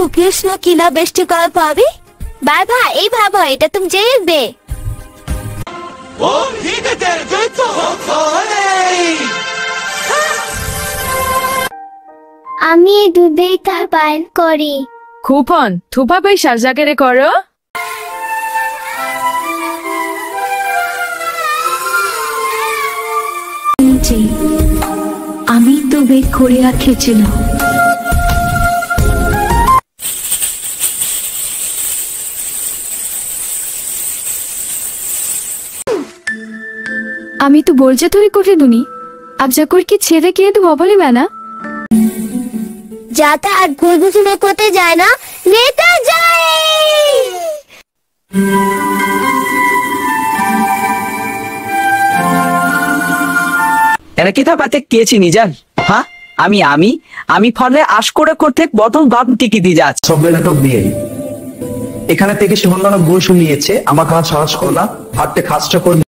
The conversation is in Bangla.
कृष्ण किला बेस्ट कर पावी बाबा এই ভাবো এটা তুমি জিতবে আমি দুধেই তার বাইর করি খুপন থুপা পয়সা জাকেরে করো আমি তো বের করে রাখেছিলাম আমি তো বলছে তুই করে দুনি আবজা করে কি ছেড়ে কে তো বলি না যাতা আর ঘুরঘুরনে করতে যায় না নেতা যায় এরা কিতা পাতে কেছি নিজান হ্যাঁ আমি ফলে আশ করে করতে প্রথম ভাব টিকি দিয়ে যাচ্ছে সব নাটক দিয়ে এখানে থেকে সে অন্যান্য বই শুনিয়েছে আমার কাজ সাহস করলাম হাতে কাজটা করে